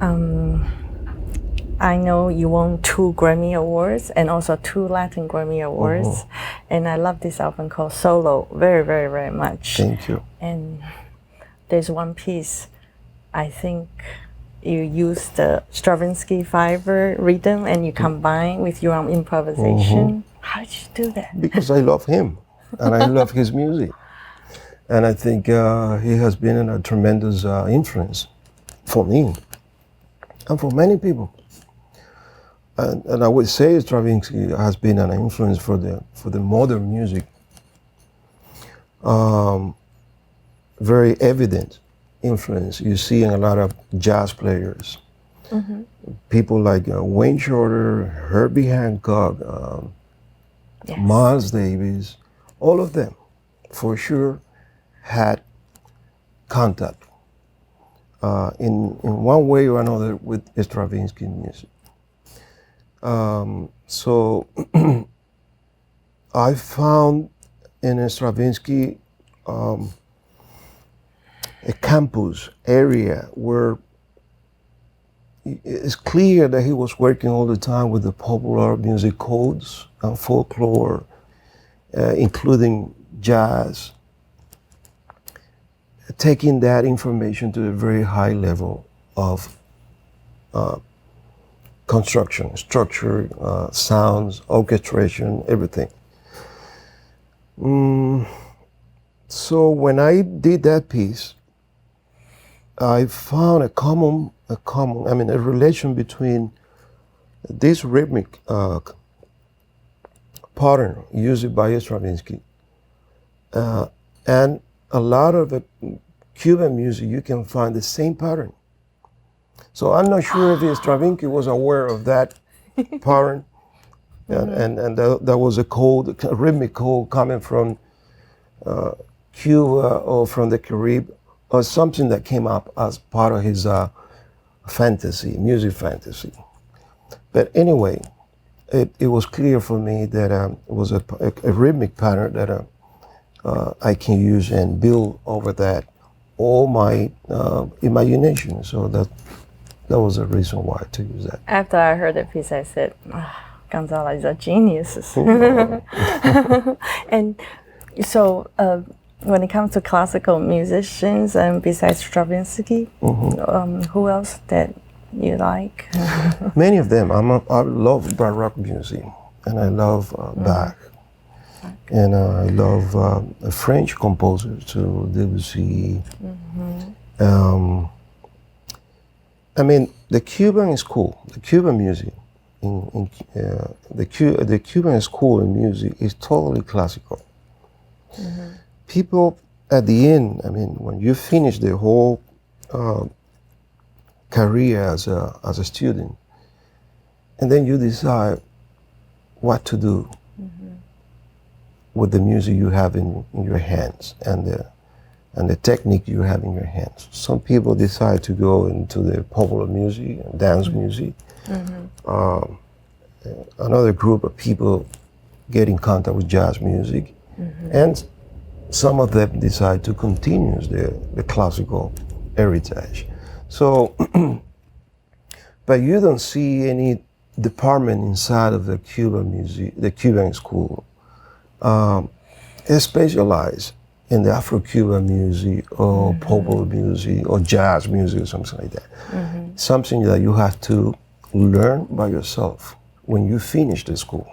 Um, I know you won 2 Grammy Awards and also 2 Latin Grammy Awards. And I love this album called Solo very, very, very much. Thank you. And there's one piece, I think you use the Stravinsky fiver rhythm and you combine with your own improvisation. How did you do that? Because I love him and I love his music. And I think he has been a tremendous influence for me and for many people. And I would say Stravinsky has been an influence for the modern music. Very evident influence you see in a lot of jazz players. People like Wayne Shorter, Herbie Hancock, Yes. Miles Davis, all of them for sure had contact in one way or another with Stravinsky music. So I found in Stravinsky a campus area where it's clear that he was working all the time with the popular music codes and folklore, including jazz, taking that information to a very high level of construction, structure, sounds, orchestration, everything. So when I did that piece, I found a relation between this rhythmic pattern used by Stravinsky and a lot of the Cuban music. You can find the same pattern. So I'm not sure if Stravinsky was aware of that pattern, and that was a rhythmic code coming from Cuba or from the Caribbean, or something that came up as part of his music fantasy. But anyway, it was clear for me that it was a rhythmic pattern that I can use and build over that all my imagination. So that was the reason why to use that. After I heard the piece, I said, Gonzalo is a genius. And so when it comes to classical musicians, and besides Stravinsky, who else that you like? Many of them. I love Baroque music, and I love Bach, and I love French composers too, Debussy. I mean, the Cuban is cool. The Cuban music, the Cuban school in music is totally classical. People at the end, I mean, when you finish the whole career as a student, and then you decide what to do with the music you have in your hands and the technique you have in your hands. Some people decide to go into the popular music and dance music. Another group of people get in contact with jazz music, and some of them decide to continue the classical heritage. So, but you don't see any department inside of the Cuban music, the Cuban school. They specialize in the Afro-Cuban music or popular music or jazz music or something like that. Something that you have to learn by yourself when you finish the school.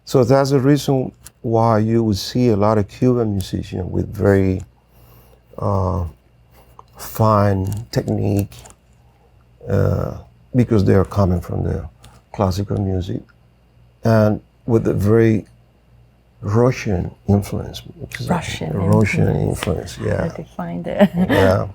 So that's the reason why you would see a lot of Cuban musicians with very fine technique, because they are coming from the classical music, and with a very Russian influence. Russian influence, yeah. I defined it. Yeah.